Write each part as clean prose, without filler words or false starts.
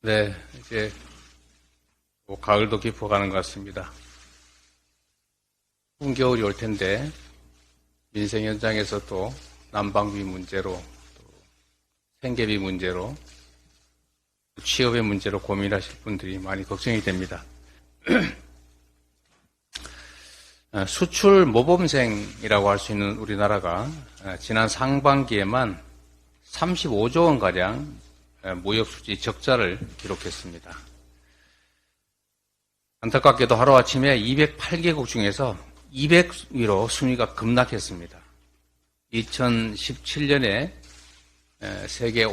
네, 이제 가을도 깊어가는 것 같습니다. 추운 겨울이 올 텐데 민생 현장에서 또 난방비 문제로, 또 생계비 문제로, 취업의 문제로 고민하실 분들이 많이 걱정이 됩니다. 수출 모범생이라고 할 수 있는 우리나라가 지난 상반기에만 35조 원가량 무역수지 적자를 기록했습니다. 안타깝게도 하루아침에 208개국 중에서 200위로 순위가 급락했습니다. 2017년에 세계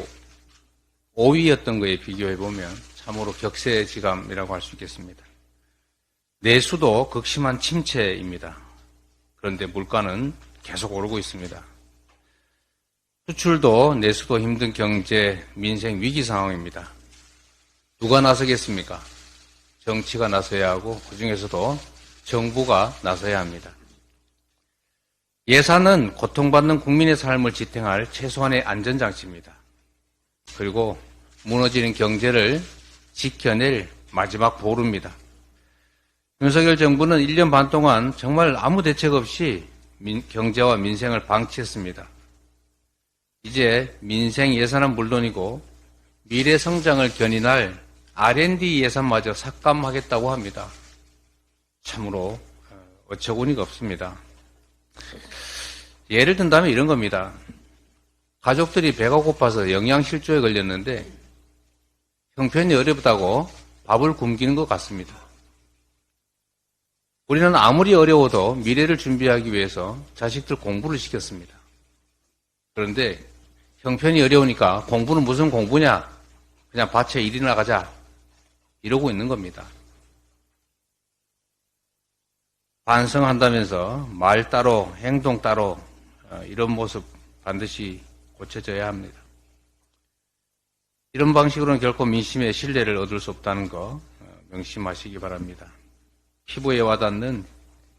5위였던 거에 비교해보면 참으로 격세지감이라고 할 수 있겠습니다. 내수도 극심한 침체입니다. 그런데 물가는 계속 오르고 있습니다. 수출도 내수도 힘든 경제, 민생 위기 상황입니다. 누가 나서겠습니까? 정치가 나서야 하고 그중에서도 정부가 나서야 합니다. 예산은 고통받는 국민의 삶을 지탱할 최소한의 안전장치입니다. 그리고 무너지는 경제를 지켜낼 마지막 보루입니다. 윤석열 정부는 1년 반 동안 정말 아무 대책 없이 경제와 민생을 방치했습니다. 이제 민생 예산은 물론이고 미래 성장을 견인할 R&D 예산마저 삭감하겠다고 합니다. 참으로 어처구니가 없습니다. 예를 든다면 이런 겁니다. 가족들이 배가 고파서 영양실조에 걸렸는데 형편이 어렵다고 밥을 굶기는 것 같습니다. 우리는 아무리 어려워도 미래를 준비하기 위해서 자식들 공부를 시켰습니다. 그런데 형편이 어려우니까 공부는 무슨 공부냐? 그냥 밭에 일이나 가자. 이러고 있는 겁니다. 반성한다면서 말 따로 행동 따로 이런 모습 반드시 고쳐져야 합니다. 이런 방식으로는 결코 민심의 신뢰를 얻을 수 없다는 거 명심하시기 바랍니다. 피부에 와닿는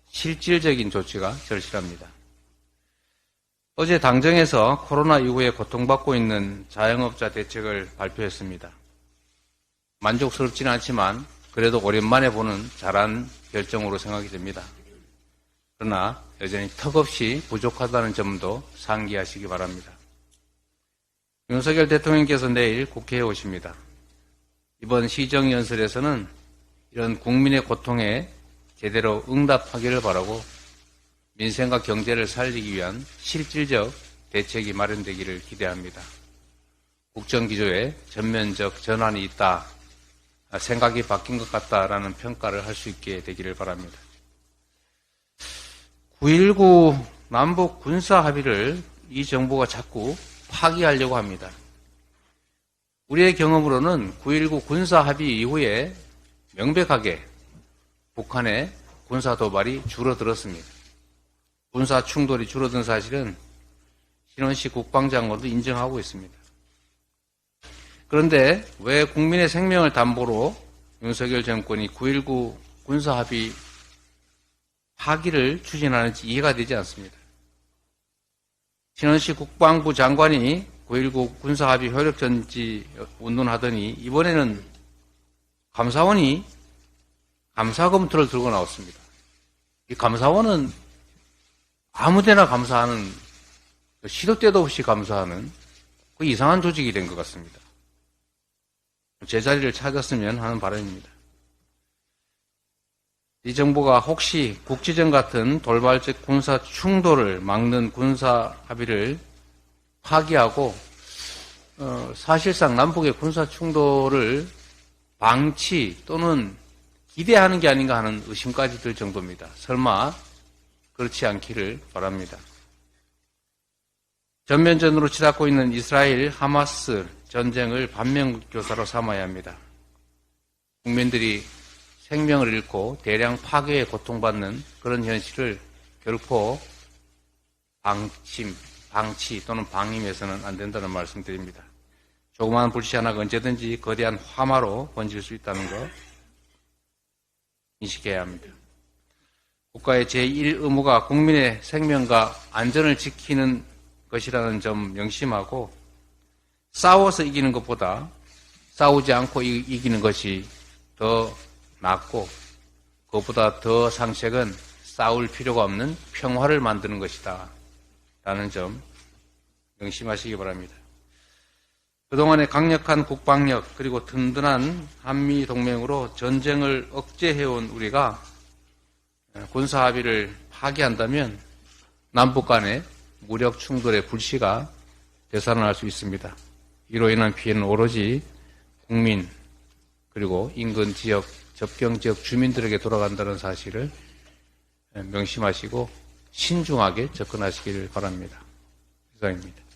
실질적인 조치가 절실합니다. 어제 당정에서 코로나 이후에 고통받고 있는 자영업자 대책을 발표했습니다. 만족스럽지는 않지만 그래도 오랜만에 보는 잘한 결정으로 생각이 됩니다. 그러나 여전히 턱없이 부족하다는 점도 상기하시기 바랍니다. 윤석열 대통령께서 내일 국회에 오십니다. 이번 시정연설에서는 이런 국민의 고통에 제대로 응답하기를 바라고 민생과 경제를 살리기 위한 실질적 대책이 마련되기를 기대합니다. 국정기조에 전면적 전환이 있다, 생각이 바뀐 것 같다라는 평가를 할 수 있게 되기를 바랍니다. 9.19 남북 군사 합의를 이 정부가 자꾸 파기하려고 합니다. 우리의 경험으로는 9.19 군사 합의 이후에 명백하게 북한의 군사 도발이 줄어들었습니다. 군사 충돌이 줄어든 사실은 신원식 국방장관도 인정하고 있습니다. 그런데 왜 국민의 생명을 담보로 윤석열 정권이 9.19 군사 합의 파기를 추진하는지 이해가 되지 않습니다. 신원식 국방부 장관이 9.19 군사 합의 효력 정지 운동하더니 이번에는 감사원이 감사 검토를 들고 나왔습니다. 이 감사원은 아무데나 감사하는, 시도 때도 없이 감사하는 그 이상한 조직이 된 것 같습니다. 제자리를 찾았으면 하는 바람입니다. 이 정부가 혹시 국지전 같은 돌발적 군사 충돌을 막는 군사 합의를 파기하고 사실상 남북의 군사 충돌을 방치 또는 기대하는 게 아닌가 하는 의심까지 들 정도입니다. 설마 그렇지 않기를 바랍니다. 전면전으로 치닫고 있는 이스라엘 하마스 전쟁을 반면교사로 삼아야 합니다. 국민들이 생명을 잃고 대량 파괴에 고통받는 그런 현실을 결코 방치 또는 방임해서는 안 된다는 말씀드립니다. 조그마한 불씨 하나가 언제든지 거대한 화마로 번질 수 있다는 거 인식해야 합니다. 국가의 제1 의무가 국민의 생명과 안전을 지키는 것이라는 점 명심하고 싸워서 이기는 것보다 싸우지 않고 이기는 것이 더 낫고 그것보다 더 상책은 싸울 필요가 없는 평화를 만드는 것이다 라는 점 명심하시기 바랍니다. 그동안의 강력한 국방력 그리고 든든한 한미동맹으로 전쟁을 억제해온 우리가 군사합의를 파기한다면 남북 간의 무력 충돌의 불씨가 되살아날 수 있습니다. 이로 인한 피해는 오로지 국민 그리고 인근 지역, 접경 지역 주민들에게 돌아간다는 사실을 명심하시고 신중하게 접근하시기를 바랍니다. 이상입니다.